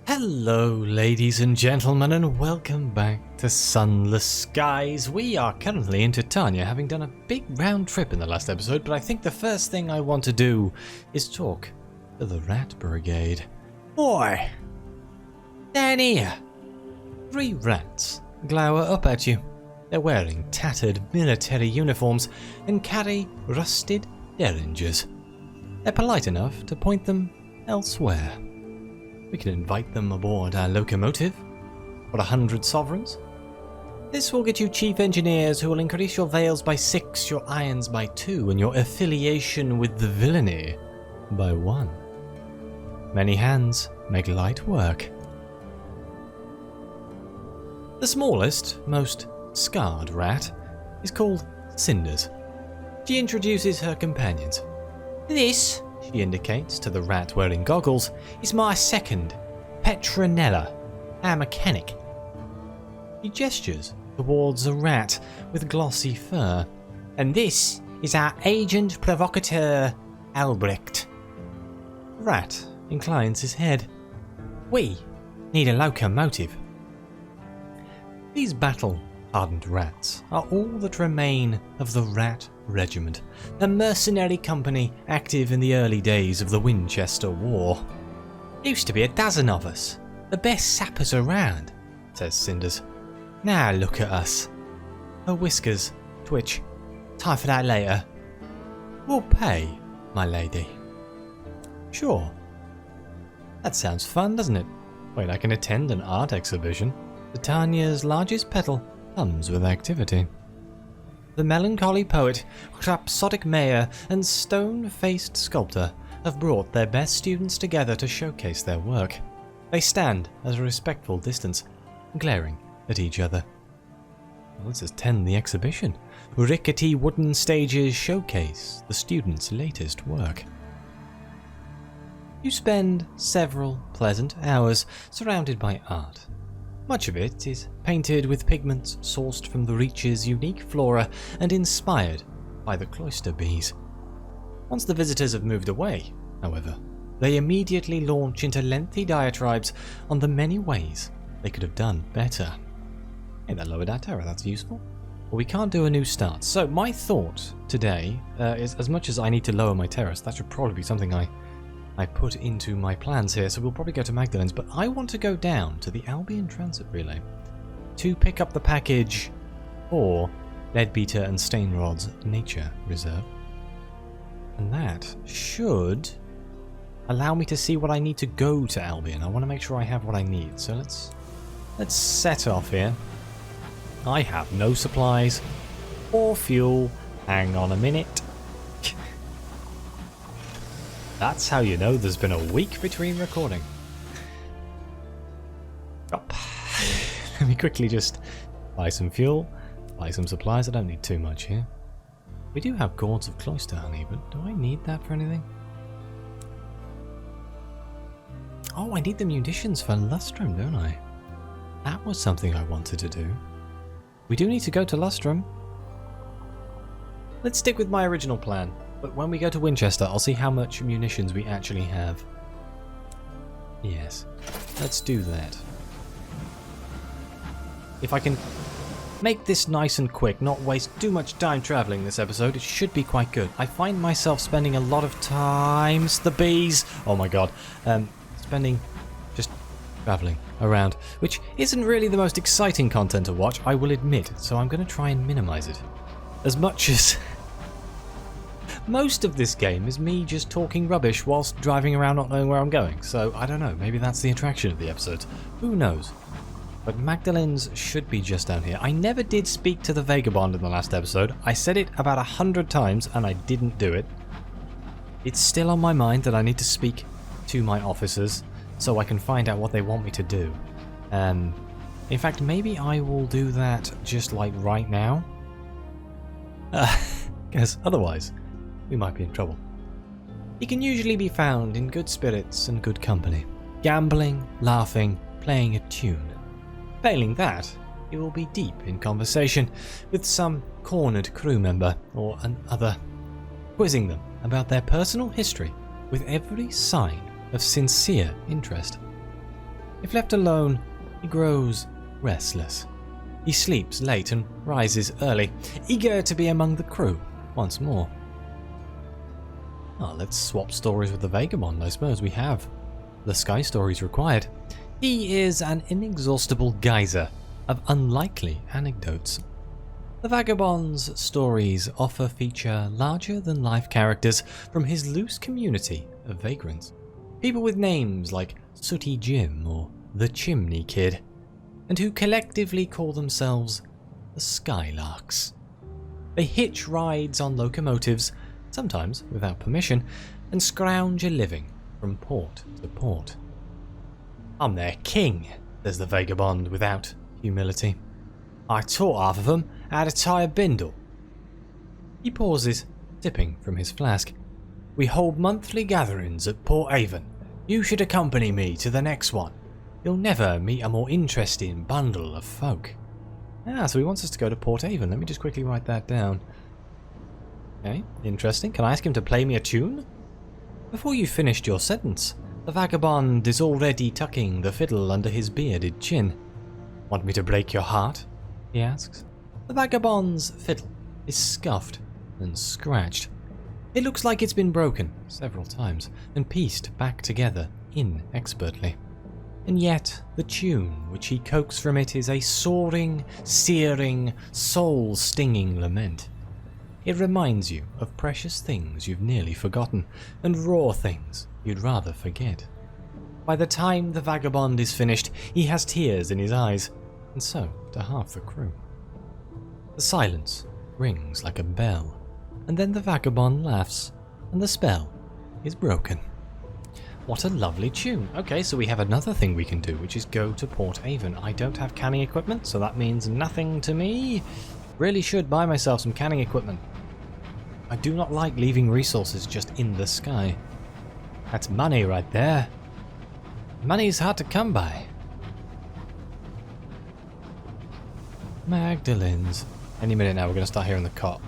Hello ladies and gentlemen, and welcome back to Sunless Skies. We are currently in Titania, having done a big round trip in the last episode, but I think the first thing I want to do is talk to the Rat Brigade. Oi! Down here! 3 rats glower up at you. They're wearing tattered military uniforms and carry rusted derringers. They're polite enough to point them elsewhere. We can invite them aboard our locomotive for 100 sovereigns. This will get you chief engineers who will increase your veils by 6, your irons by 2, and your affiliation with the villainy by 1. Many hands make light work. The smallest, most scarred rat is called Cinders. She introduces her companions. This, she indicates to the rat wearing goggles, is my second, Petronella, our mechanic. She gestures towards a rat with glossy fur. And this is our agent provocateur, Albrecht. The rat inclines his head. We need a locomotive. These battle-hardened rats are all that remain of the Rat Regiment, a mercenary company active in the early days of the Winchester War. Used to be a dozen of us, the best sappers around, says Cinders. Now look at us. Her whiskers twitch. Time for that later. We'll pay, my lady. Sure. That sounds fun, doesn't it? Wait, I can attend an art exhibition. Titania's largest petal comes with activity. The melancholy poet, rhapsodic mayor, and stone-faced sculptor have brought their best students together to showcase their work. They stand at a respectful distance, glaring at each other. Well, let's attend the exhibition. Rickety wooden stages showcase the students' latest work. You spend several pleasant hours surrounded by art. Much of it is painted with pigments sourced from the Reach's unique flora and inspired by the cloister bees. Once the visitors have moved away, however, they immediately launch into lengthy diatribes on the many ways they could have done better. Hey, that lowered our terror, that's useful. But we can't do a new start. So my thought today is, as much as I need to lower my terrors, that should probably be something I put into my plans here, so we'll probably go to Magdalene's, but I want to go down to the Albion Transit Relay to pick up the package for Leadbeater and Stainrod's Nature Reserve. And that should allow me to see what I need to go to Albion. I want to make sure I have what I need, so let's set off here. I have no supplies or fuel. Hang on a minute. That's how you know there's been a week between recording. Oh. Let me quickly just buy some fuel, buy some supplies. I don't need too much here. We do have gourds of cloister honey, but do I need that for anything? Oh, I need the munitions for Lustrum, don't I? That was something I wanted to do. We do need to go to Lustrum. Let's stick with my original plan. But when we go to Winchester, I'll see how much munitions we actually have. Yes, let's do that. If I can make this nice and quick, not waste too much time travelling this episode, it should be quite good. I find myself spending a lot of times the bees. Oh my god. Spending just travelling around, which isn't really the most exciting content to watch, I will admit, so I'm going to try and minimise it. As much as... Most of this game is me just talking rubbish whilst driving around not knowing where I'm going, so I don't know, maybe that's the attraction of the episodes. Who knows? But Magdalene's should be just down here. I never did speak to the Vagabond in the last episode. I said it about 100 times and I didn't do it. It's still on my mind that I need to speak to my officers so I can find out what they want me to do. In fact, maybe I will do that just like right now. Because otherwise, we might be in trouble. He can usually be found in good spirits and good company, gambling, laughing, playing a tune. Failing that, he will be deep in conversation with some cornered crew member or another, quizzing them about their personal history with every sign of sincere interest. If left alone, he grows restless. He sleeps late and rises early, eager to be among the crew once more. Oh, let's swap stories with the Vagabond. I suppose we have the Sky stories required. He is an inexhaustible geyser of unlikely anecdotes. The Vagabond's stories often feature larger-than-life characters from his loose community of vagrants. People with names like Sooty Jim or the Chimney Kid, and who collectively call themselves the Skylarks. They hitch rides on locomotives, sometimes without permission, and scrounge a living from port to port. "I'm their king," says the Vagabond without humility. "I taught half of them how to tie a bindle." He pauses, sipping from his flask. "We hold monthly gatherings at Port Haven. You should accompany me to the next one. You'll never meet a more interesting bundle of folk." Ah, so he wants us to go to Port Haven. Let me just quickly write that down. Okay, interesting. Can I ask him to play me a tune? Before you finished your sentence, the Vagabond is already tucking the fiddle under his bearded chin. "Want me to break your heart?" he asks. The Vagabond's fiddle is scuffed and scratched. It looks like it's been broken several times and pieced back together inexpertly. And yet, the tune which he coaxed from it is a soaring, searing, soul-stinging lament. It reminds you of precious things you've nearly forgotten, and raw things you'd rather forget. By the time the Vagabond is finished, he has tears in his eyes, and so do half the crew. The silence rings like a bell, and then the Vagabond laughs, and the spell is broken. What a lovely tune. Okay, so we have another thing we can do, which is go to Port Haven. I don't have canning equipment, so that means nothing to me. Really should buy myself some canning equipment. I do not like leaving resources just in the sky. That's money right there. Money's hard to come by. Magdalene's. Any minute now we're going to start hearing the clock.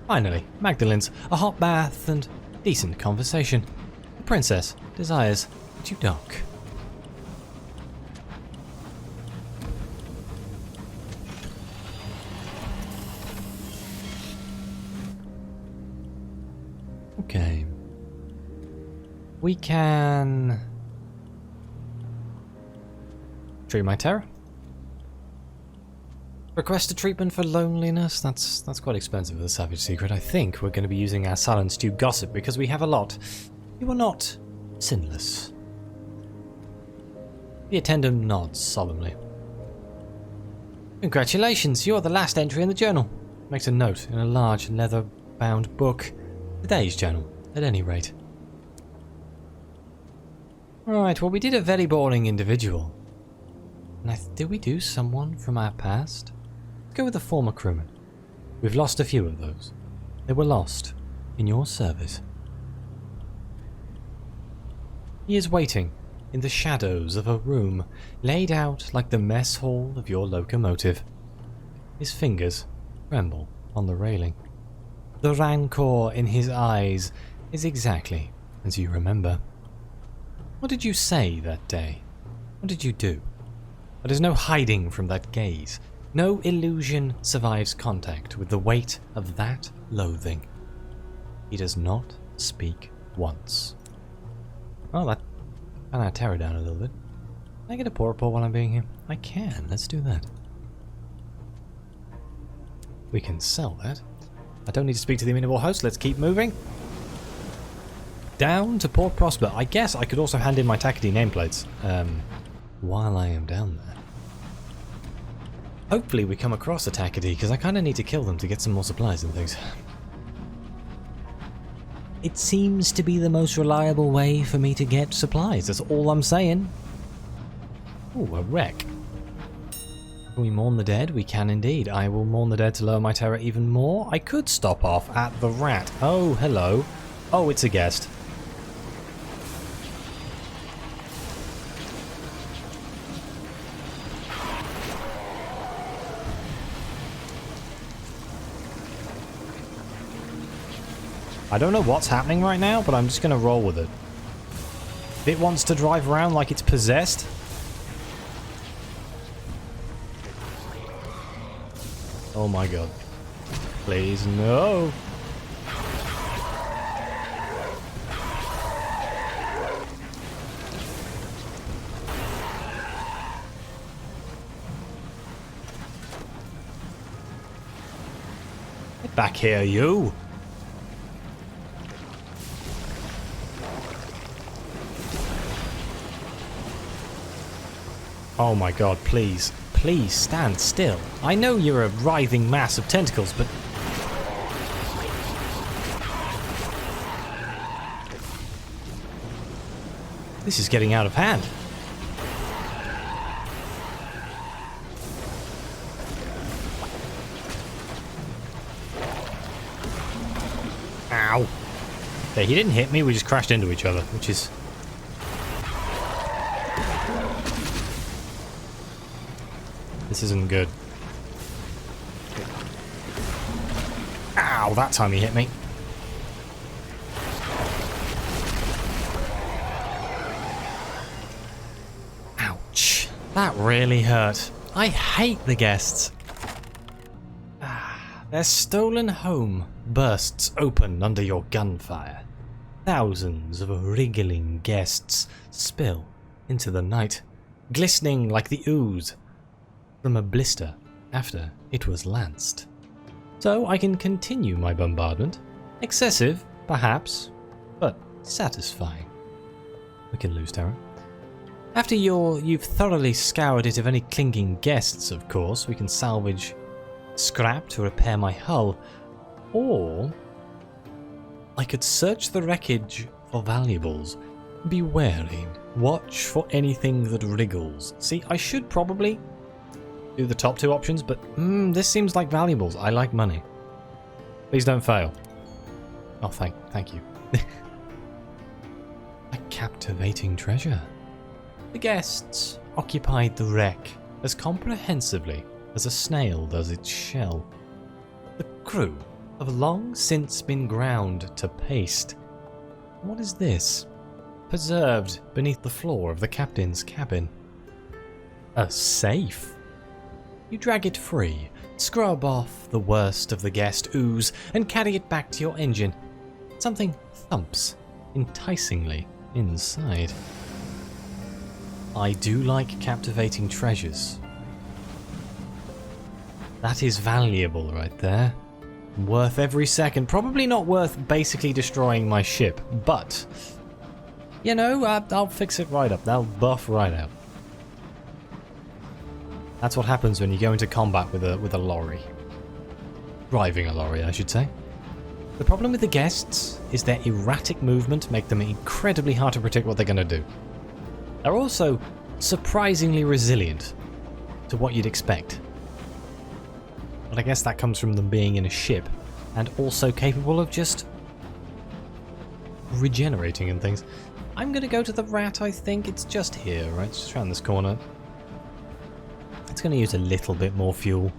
Finally, Magdalene's, a hot bath and decent conversation. The princess desires to dock. Okay. We can treat my terror. Request a treatment for loneliness. That's quite expensive for the Savage Secret. I think we're going to be using our silence to gossip because we have a lot. You are not sinless. The attendant nods solemnly. Congratulations, you are the last entry in the journal. Makes a note in a large leather-bound book. Today's journal, at any rate. Right, well, we did a very boring individual. And did we do someone from our past? Let's go with a former crewman. We've lost a few of those. They were lost in your service. He is waiting in the shadows of a room laid out like the mess hall of your locomotive. His fingers tremble on the railing. The rancor in his eyes is exactly as you remember. What did you say that day? What did you do? There is no hiding from that gaze. No illusion survives contact with the weight of that loathing. He does not speak once. Well, that got our terror down a little bit. Can I get a pour report while I'm being here? I can. Let's do that. We can sell that. I don't need to speak to the amenable host. Let's keep moving. Down to Port Prosper. I guess I could also hand in my Tackety nameplates while I am down there. Hopefully we come across a Tackety, because I kind of need to kill them to get some more supplies and things. It seems to be the most reliable way for me to get supplies. That's all I'm saying. Ooh, a wreck. Can we mourn the dead? We can indeed. I will mourn the dead to lower my terror even more. I could stop off at the rat. Oh, hello. Oh, it's a guest. I don't know what's happening right now, but I'm just going to roll with it. It wants to drive around like it's possessed. Oh my god. Please, no. Get back here, you. Oh my god, please. Please stand still. I know you're a writhing mass of tentacles, but... This is getting out of hand. Ow. Okay, he didn't hit me, we just crashed into each other, which is... This isn't good. Ow, that time he hit me. Ouch. That really hurt. I hate the guests. Their stolen home bursts open under your gunfire. Thousands of wriggling guests spill into the night, glistening like the ooze from a blister after it was lanced. So I can continue my bombardment. Excessive, perhaps, but satisfying. We can lose terror. After you've thoroughly scoured it of any clinging guests, of course, we can salvage scrap to repair my hull, or I could search the wreckage for valuables. Be wary. Watch for anything that wriggles. See, I should probably do the top two options, but this seems like valuables. I like money. Please don't fail. Oh, thank you. A captivating treasure. The guests occupied the wreck as comprehensively as a snail does its shell. The crew have long since been ground to paste. What is this? Preserved beneath the floor of the captain's cabin. A safe. You drag it free, scrub off the worst of the guest ooze, and carry it back to your engine. Something thumps enticingly inside. I do like captivating treasures. That is valuable right there. Worth every second. Probably not worth basically destroying my ship, but, you know, I'll fix it right up. They'll buff right out. That's what happens when you go into combat with a lorry. Driving a lorry, I should say. The problem with the guests is their erratic movement make them incredibly hard to predict what they're going to do. They're also surprisingly resilient to what you'd expect. But I guess that comes from them being in a ship and also capable of just regenerating and things. I'm going to go to the rat, I think. It's just here, right? It's just around this corner. It's going to use a little bit more fuel.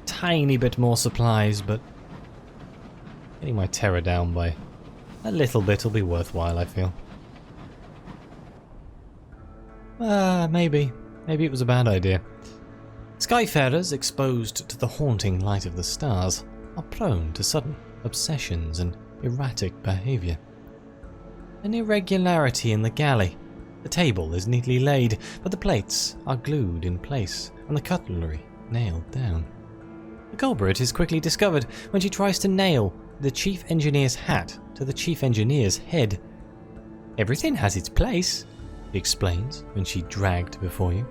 Tiny bit more supplies, but getting my terror down by a little bit will be worthwhile, I feel. Maybe. Maybe it was a bad idea. Skyfarers exposed to the haunting light of the stars are prone to sudden obsessions and erratic behavior. An irregularity in the galley. The table is neatly laid, but the plates are glued in place and the cutlery nailed down. The culprit is quickly discovered when she tries to nail the chief engineer's hat to the chief engineer's head. Everything has its place, she explains when she dragged before you.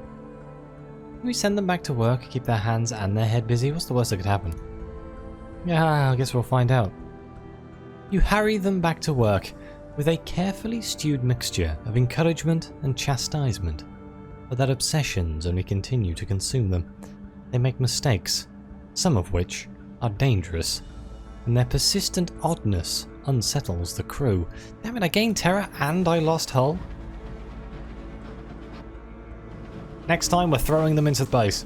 We send them back to work, keep their hands and their head busy. What's the worst that could happen? Yeah, I guess we'll find out. You hurry them back to work with a carefully stewed mixture of encouragement and chastisement. But their obsessions only continue to consume them. They make mistakes, some of which are dangerous, and their persistent oddness unsettles the crew. Damn it, I gained terror and I lost hull. Next time we're throwing them into the base.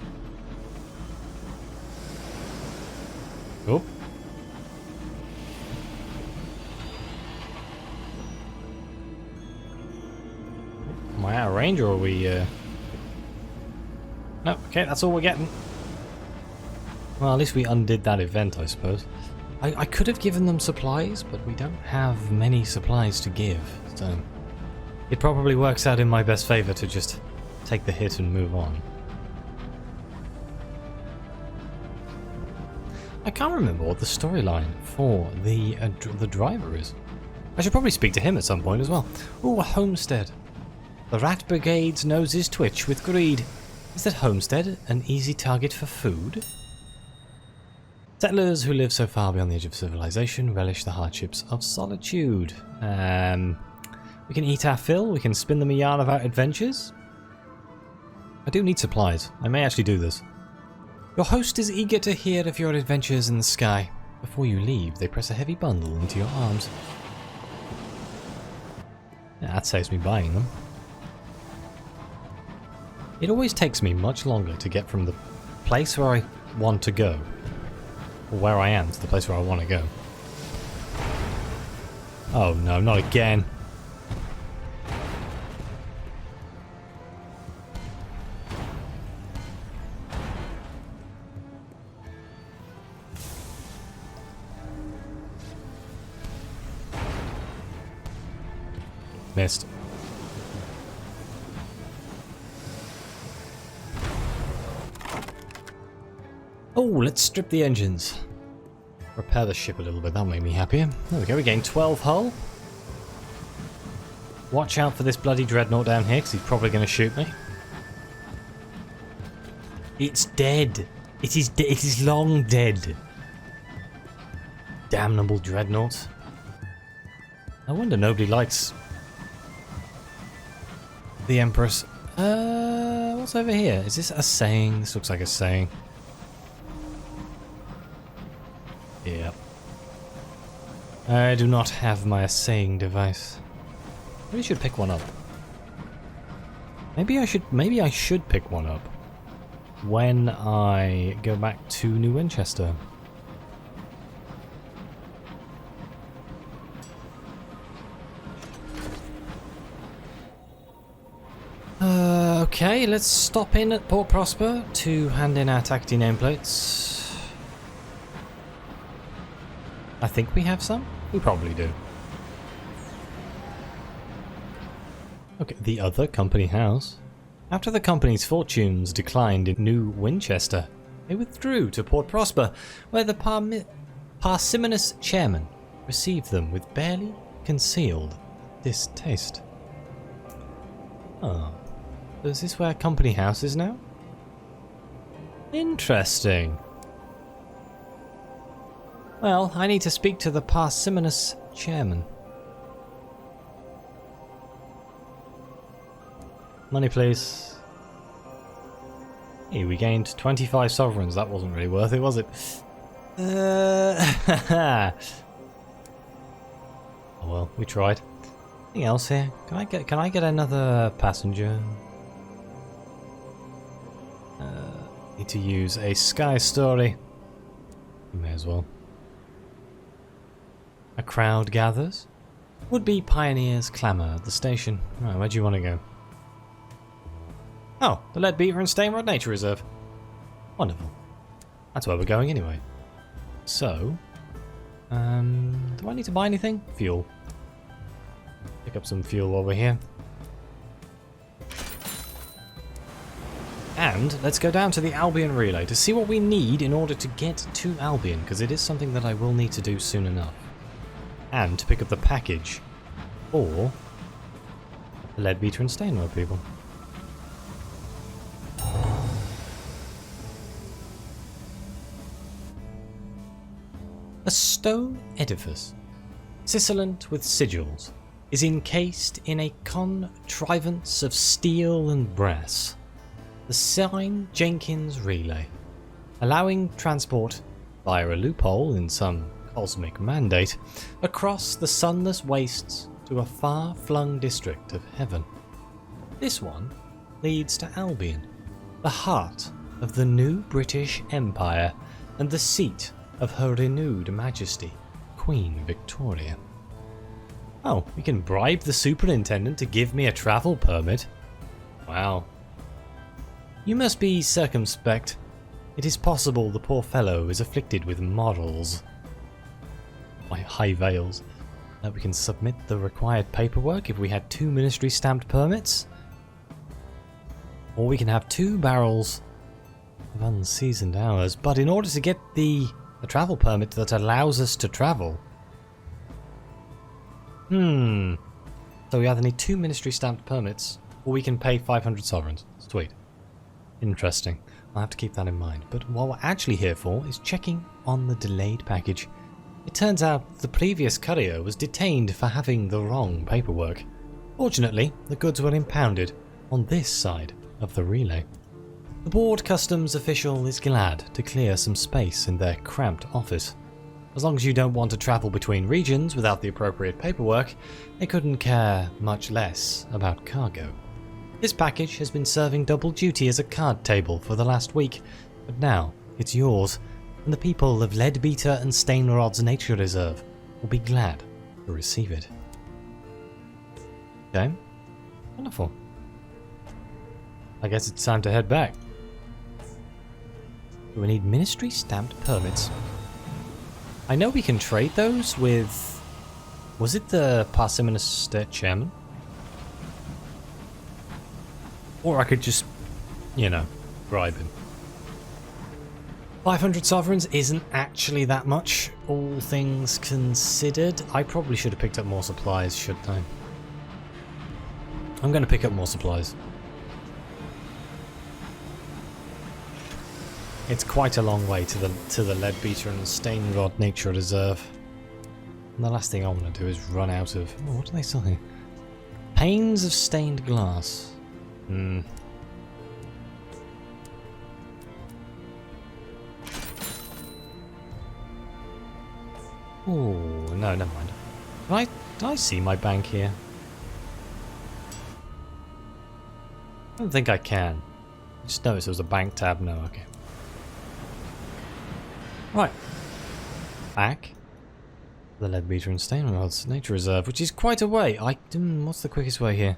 Oh. range, or are we... No, okay, that's all we're getting. Well, at least we undid that event, I suppose. I could have given them supplies, but we don't have many supplies to give, so... It probably works out in my best favour to just take the hit and move on. I can't remember what the storyline for the driver is. I should probably speak to him at some point as well. Ooh, a homestead. The rat brigade's noses twitch with greed. Is that homestead an easy target for food? Settlers who live so far beyond the edge of civilization relish the hardships of solitude. We can eat our fill, we can spin them a yarn of our adventures. I do need supplies. I may actually do this. Your host is eager to hear of your adventures in the sky. Before you leave, they press a heavy bundle into your arms. Yeah, that saves me buying them. It always takes me much longer to get from the place where I want to go, or where I am, to the place where I want to go. Oh no, not again. Missed. Oh, let's strip the engines. Repair the ship a little bit, that'll make me happier. There we go, we gained 12 hull. Watch out for this bloody dreadnought down here, because he's probably going to shoot me. It's dead. It is long dead. Damnable dreadnought. No wonder nobody likes the Empress. What's over here? Is this a saying? This looks like a saying. Yep. I do not have my assaying device. Maybe I should pick one up. Maybe I should pick one up when I go back to New Winchester. Okay, let's stop in at Port Prosper to hand in our tackety nameplates. I think we have some? We probably do. Okay, the other company house. After the company's fortunes declined in New Winchester, they withdrew to Port Prosper, where the parsimonious chairman received them with barely concealed distaste. Oh. Is this where company house is now? Interesting. Well, I need to speak to the parsimonious chairman. Money, please. Hey, we gained 25 sovereigns. That wasn't really worth it, was it? Oh well, we tried. Anything else here? Can I get another passenger? Need to use a sky story. May as well. A crowd gathers. Would-be pioneers clamour at the station. Right, where do you want to go? Oh, the Leadbeater and Stainrod Nature Reserve. Wonderful. That's where we're going anyway. So, do I need to buy anything? Fuel. Pick up some fuel while we're here. And let's go down to the Albion Relay to see what we need in order to get to Albion, because it is something that I will need to do soon enough. And to pick up the package for the Leadbeater and Stainrod people. A stone edifice, scintillant with sigils, is encased in a contrivance of steel and brass. The St. Jenkins Relay, allowing transport via a loophole in some cosmic mandate across the sunless wastes to a far-flung district of heaven. This one leads to Albion, the heart of the new British Empire and the seat of Her Renewed Majesty, Queen Victoria. Oh, we can bribe the superintendent to give me a travel permit. Wow. You must be circumspect. It is possible the poor fellow is afflicted with morals. My high veils. That we can submit the required paperwork if we had 2 ministry stamped permits. Or we can have 2 barrels of unseasoned hours. But in order to get the travel permit that allows us to travel. So we either need 2 ministry stamped permits, or we can pay 500 sovereigns. Sweet. Interesting. I'll have to keep that in mind. But what we're actually here for is checking on the delayed package. It turns out the previous courier was detained for having the wrong paperwork. Fortunately, the goods were impounded on this side of the relay. The board customs official is glad to clear some space in their cramped office. As long as you don't want to travel between regions without the appropriate paperwork, they couldn't care much less about cargo. This package has been serving double duty as a card table for the last week, but now it's yours, and the people of Leadbeater and Stainrod's Nature Reserve will be glad to receive it. Okay, wonderful. I guess it's time to head back. We need ministry stamped permits. I know we can trade those with... Was it the parsimonious state chairman? Or I could just, you know, bribe him. 500 sovereigns isn't actually that much, all things considered. I probably should have picked up more supplies, shouldn't I? I'm going to pick up more supplies. It's quite a long way to the Leadbeater and Stainrod Nature Reserve. And the last thing I want to do is run out of... Oh, what do they sell here? Panes of stained glass. Oh, no, never mind. Did I see my bank here? I don't think I can. I just noticed there was a bank tab. No, okay. Right. Back. The Leadbeater and Stainrod's Nature Reserve, which is quite a way. What's the quickest way here?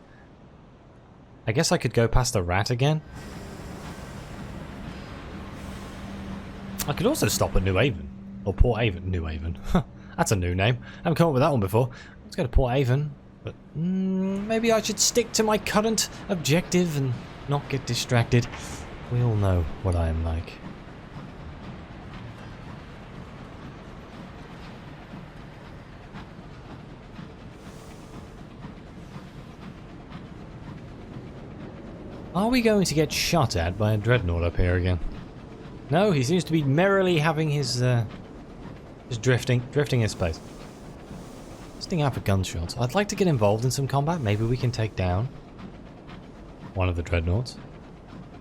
I guess I could go past the rat again. I could also stop at New Haven. Or Port Haven. New Haven. That's a new name. I haven't come up with that one before. Let's go to Port Haven. But maybe I should stick to my current objective and not get distracted. We all know what I am like. Are we going to get shot at by a dreadnought up here again? No, he seems to be merrily having his just drifting in space. Sting out for gunshots. I'd like to get involved in some combat. Maybe we can take down one of the dreadnoughts.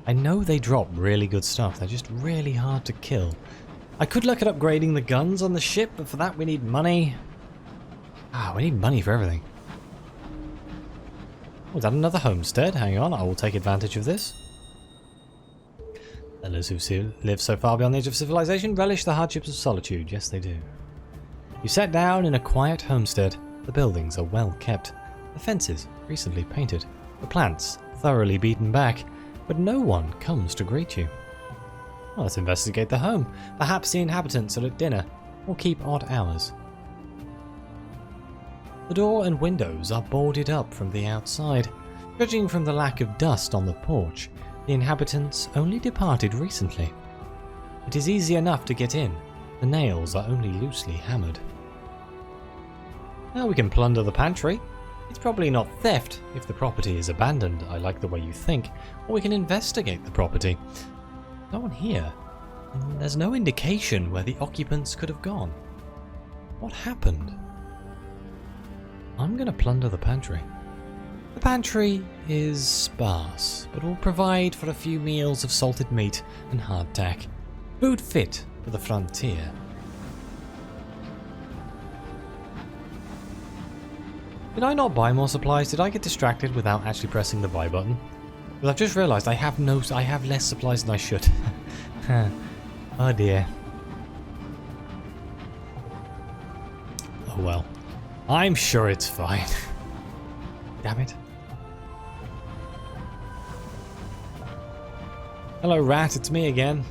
I know they drop really good stuff. They're just really hard to kill. I could look at upgrading the guns on the ship, but for that we need money. We need money for everything. Oh, is that another homestead? Hang on, I will take advantage of this. Fellows who live so far beyond the edge of civilization relish the hardships of solitude. Yes, they do. You sat down in a quiet homestead. The buildings are well kept. The fences recently painted. The plants thoroughly beaten back. But no one comes to greet you. Well, let's investigate the home. Perhaps the inhabitants are at dinner or keep odd hours. The door and windows are boarded up from the outside. Judging from the lack of dust on the porch, the inhabitants only departed recently. It is easy enough to get in. The nails are only loosely hammered. Now we can plunder the pantry. It's probably not theft if the property is abandoned, I like the way you think, or we can investigate the property. No one here, and there's no indication where the occupants could have gone. What happened? I'm going to plunder the pantry. The pantry is sparse, but will provide for a few meals of salted meat and hardtack. Food fit for the frontier. Did I not buy more supplies? Did I get distracted without actually pressing the buy button? Well, I've just realised I have less supplies than I should. Oh dear. Oh well. I'm sure it's fine. Damn it. Hello, rat, it's me again.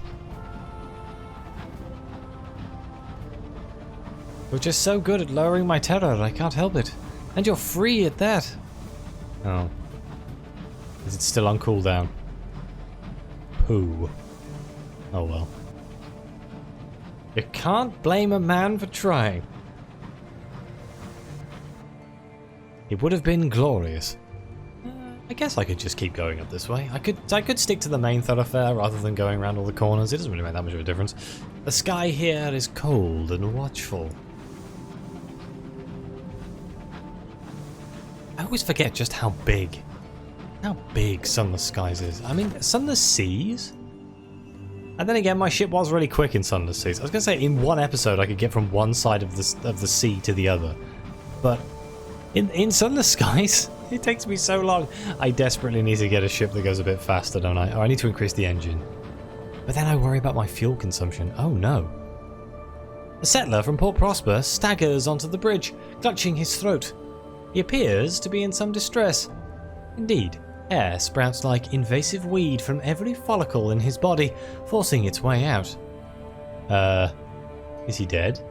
You're just so good at lowering my terror, I can't help it. And you're free at that. Oh. Is it still on cooldown? Pooh. Oh well. You can't blame a man for trying. It would have been glorious. I guess I could just keep going up this way. I could stick to the main thoroughfare rather than going around all the corners. It doesn't really make that much of a difference. The sky here is cold and watchful. I always forget just how big Sunless Skies is. I mean, Sunless Seas? And then again, my ship was really quick in Sunless Seas. I was going to say, in one episode I could get from one side of the sea to the other. But in Sunless Skies, it takes me so long. I desperately need to get a ship that goes a bit faster, don't I? Or I need to increase the engine. But then I worry about my fuel consumption. Oh no. A settler from Port Prosper staggers onto the bridge, clutching his throat. He appears to be in some distress. Indeed, hair sprouts like invasive weed from every follicle in his body, forcing its way out. Is he dead?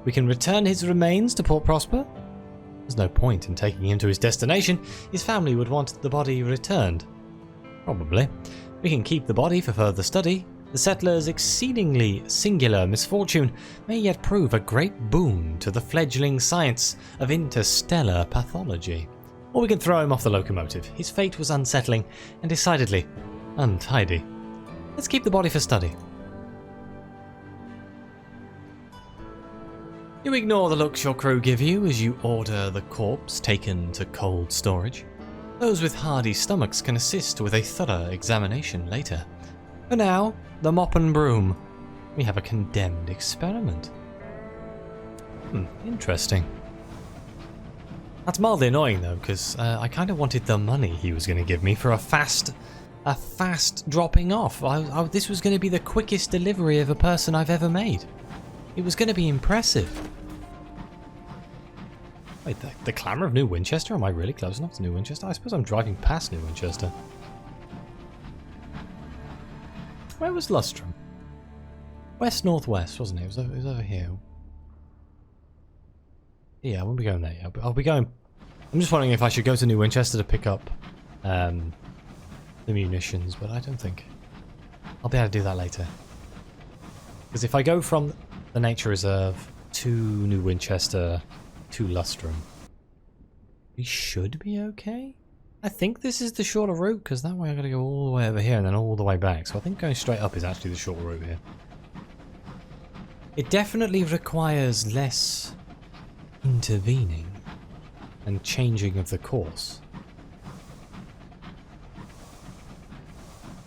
We can return his remains to Port Prosper? There's no point in taking him to his destination. His family would want the body returned. Probably. We can keep the body for further study. The settler's exceedingly singular misfortune may yet prove a great boon to the fledgling science of interstellar pathology. Or we can throw him off the locomotive. His fate was unsettling and decidedly untidy. Let's keep the body for study. You ignore the looks your crew give you as you order the corpse taken to cold storage. Those with hardy stomachs can assist with a thorough examination later. For now, the mop and broom. We have a condemned experiment. Interesting. That's mildly annoying though, because I kind of wanted the money he was going to give me for a fast dropping off. This was going to be the quickest delivery of a person I've ever made. It was going to be impressive. Wait, the clamour of New Winchester? Am I really close enough to New Winchester? I suppose I'm driving past New Winchester. Where was Lustrum? West-northwest, wasn't it? It was over here. Yeah, I won't be going there yet. I'll be going... I'm just wondering if I should go to New Winchester to pick up the munitions, but I don't think... I'll be able to do that later. Because if I go from the nature reserve to New Winchester to Lustrum, we should be okay? I think this is the shorter route, because that way I gotta go all the way over here and then all the way back. So I think going straight up is actually the shorter route here. It definitely requires less intervening and changing of the course.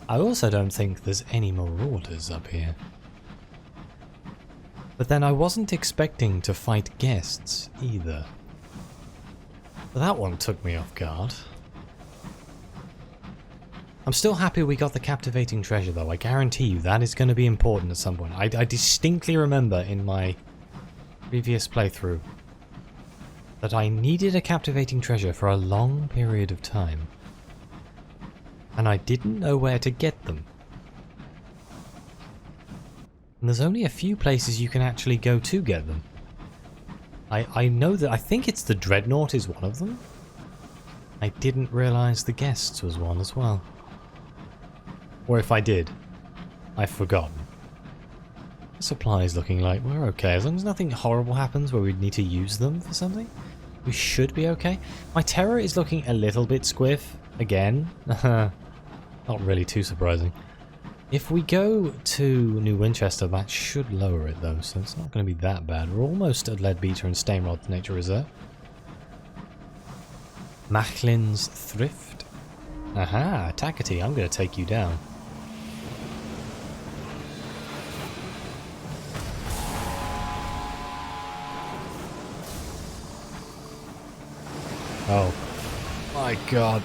I also don't think there's any marauders up here. But then I wasn't expecting to fight guests either. But that one took me off guard. I'm still happy we got the captivating treasure though. I guarantee you that is going to be important at some point. I distinctly remember in my previous playthrough that I needed a captivating treasure for a long period of time. And I didn't know where to get them. And there's only a few places you can actually go to get them. I know that, I think it's the Dreadnought is one of them. I didn't realise the Guests was one as well. Or if I did, I've forgotten. The supply's looking like we're okay. As long as nothing horrible happens where we need to use them for something, we should be okay. My terror is looking a little bit squiff, again. Not really too surprising. If we go to New Winchester, that should lower it though, so it's not going to be that bad. We're almost at Leadbeater and Stainrod Nature Reserve. Machlin's Thrift. Aha, Tackety, I'm going to take you down. Oh my god.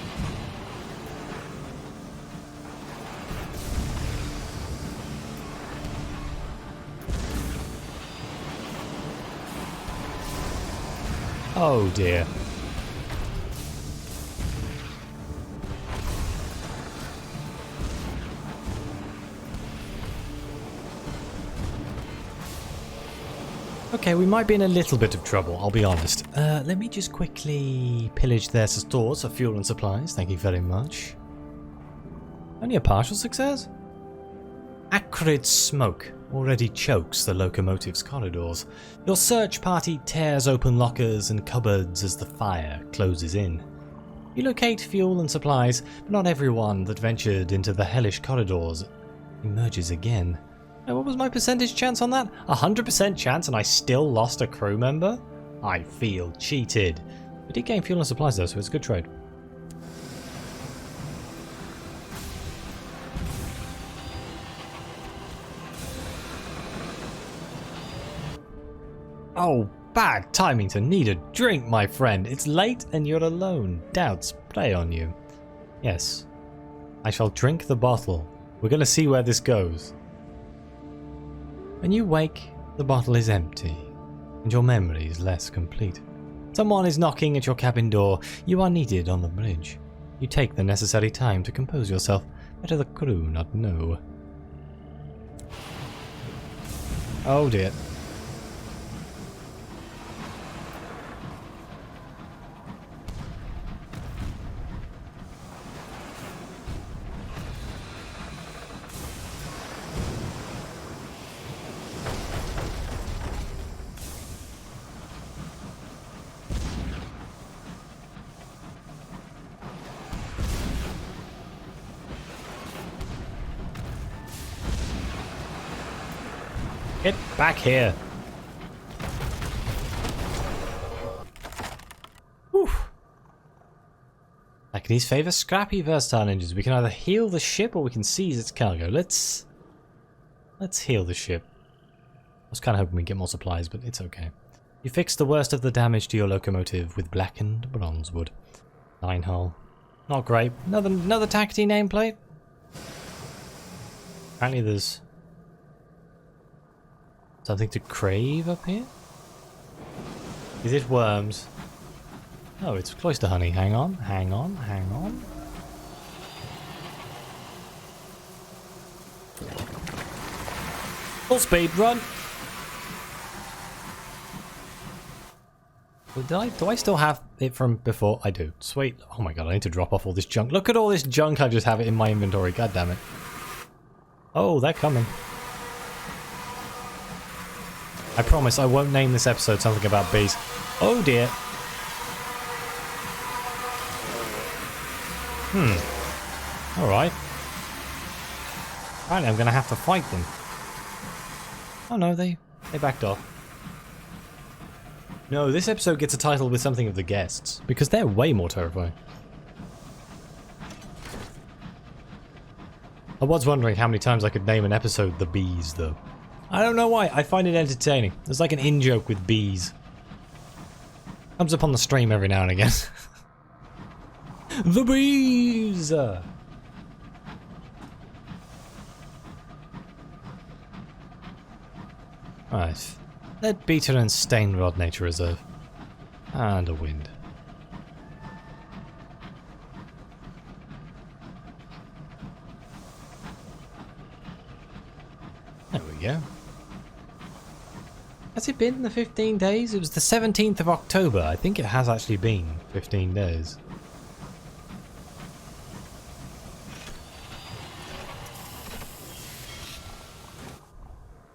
Oh dear. Okay, we might be in a little bit of trouble, I'll be honest. Let me just quickly pillage their stores of fuel and supplies. Thank you very much. Only a partial success? Acrid smoke already chokes the locomotive's corridors. Your search party tears open lockers and cupboards as the fire closes in. You locate fuel and supplies, but not everyone that ventured into the hellish corridors emerges again. Now, what was my percentage chance on that? 100% chance, and I still lost a crew member? I feel cheated. We did gain fuel and supplies though, so it's a good trade. Oh, bad timing to need a drink, my friend. It's late and you're alone. Doubts prey on you. Yes, I shall drink the bottle. We're going to see where this goes. When you wake, the bottle is empty, and your memory is less complete. Someone is knocking at your cabin door. You are needed on the bridge. You take the necessary time to compose yourself. Better the crew not know. Oh dear. Get back here. Whew. Acnes favor scrappy, versatile engines. We can either heal the ship or we can seize its cargo. Let's heal the ship. I was kind of hoping we'd get more supplies, but it's okay. You fix the worst of the damage to your locomotive with blackened bronze wood. 9 hull. Not great. Another tackety nameplate. Apparently there's something to crave up here? Is it worms? Oh, it's cloister honey. Hang on, hang on, hang on. Full speed, run! Do I still have it from before? I do. Sweet. Oh my god, I need to drop off all this junk. Look at all this junk I just have in my inventory. God damn it. Oh, they're coming. I promise I won't name this episode something about bees. Oh dear. Alright. Apparently I'm going to have to fight them. Oh no, they backed off. No, this episode gets a title with something of the guests, because they're way more terrifying. I was wondering how many times I could name an episode The Bees, though. I don't know why, I find it entertaining. There's like an in-joke with bees. Comes up on the stream every now and again. The bees! Right. Lead Beater and Stainrod Nature Reserve. And a wind. There we go. Has it been the 15 days? It was the 17th of October. I think it has actually been 15 days.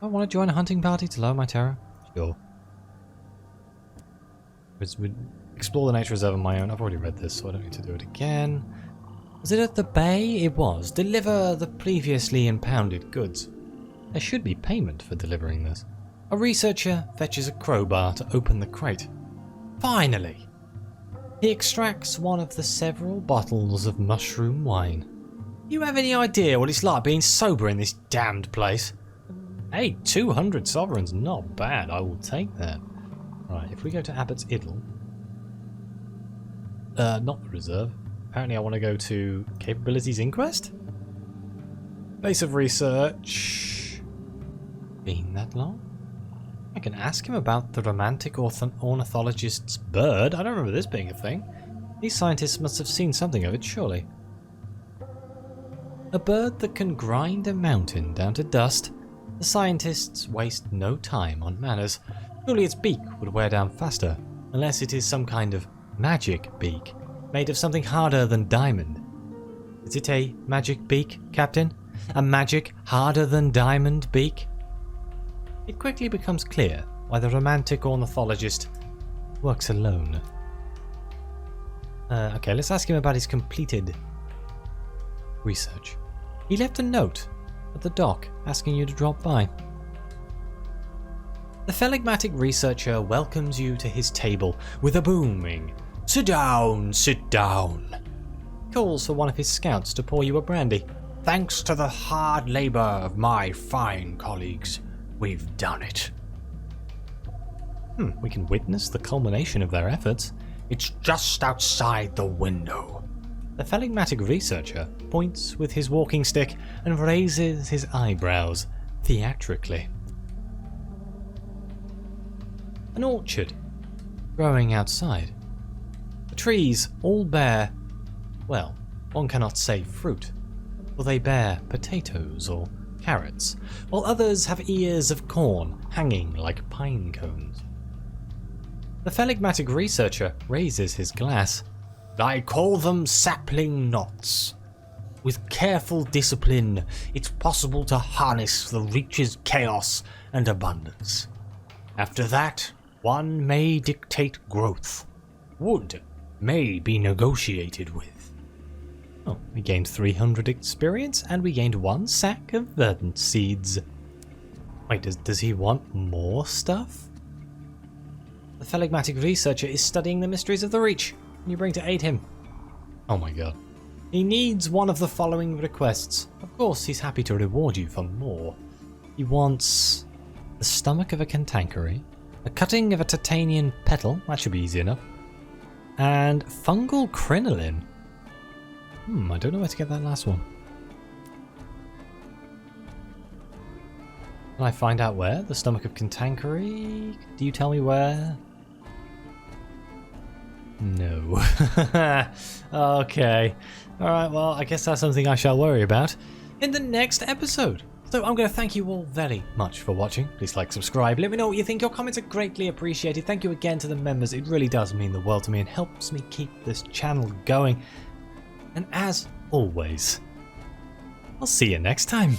I want to join a hunting party to lower my terror. Sure. We'd explore the nature reserve on my own. I've already read this, so I don't need to do it again. Was it at the bay? It was. Deliver the previously impounded goods. There should be payment for delivering this. A researcher fetches a crowbar to open the crate. Finally! He extracts one of the several bottles of mushroom wine. You have any idea what it's like being sober in this damned place? Hey, 200 sovereigns, not bad. I will take that. Right, if we go to Abbott's Idle. Not the reserve. Apparently I want to go to Capabilities Inquest? Base of Research. Been that long? I can ask him about the romantic ornithologist's bird. I don't remember this being a thing. These scientists must have seen something of it, surely. A bird that can grind a mountain down to dust. The scientists waste no time on manners. Surely its beak would wear down faster, unless it is some kind of magic beak, made of something harder than diamond. Is it a magic beak, Captain? A magic harder than diamond beak? It quickly becomes clear why the romantic ornithologist works alone. Okay, let's ask him about his completed research. He left a note at the dock asking you to drop by. The phlegmatic researcher welcomes you to his table with a booming, "Sit down, sit down." Calls for one of his scouts to pour you a brandy. "Thanks to the hard labour of my fine colleagues, we've done it." We can witness the culmination of their efforts. "It's just outside the window." The phlegmatic researcher points with his walking stick and raises his eyebrows theatrically. An orchard growing outside. The trees all bear, well, one cannot say fruit, for they bear potatoes or carrots, while others have ears of corn hanging like pine cones. The phlegmatic researcher raises his glass. "I call them sapling knots. With careful discipline, it's possible to harness the Reach's chaos and abundance. After that, one may dictate growth. Wood may be negotiated with." Oh, we gained 300 experience and we gained 1 sack of verdant seeds. Wait, does he want more stuff? The phlegmatic researcher is studying the mysteries of the Reach. Can you bring to aid him? Oh my god. He needs one of the following requests. Of course, he's happy to reward you for more. He wants the stomach of a cantankerous, a cutting of a titanian petal, that should be easy enough, and fungal crinoline. I don't know where to get that last one. Can I find out where? The stomach of cantankerous? Do you tell me where? No. Okay. Alright, well, I guess that's something I shall worry about in the next episode. So I'm going to thank you all very much for watching. Please like, subscribe, let me know what you think. Your comments are greatly appreciated. Thank you again to the members. It really does mean the world to me and helps me keep this channel going. And as always, I'll see you next time.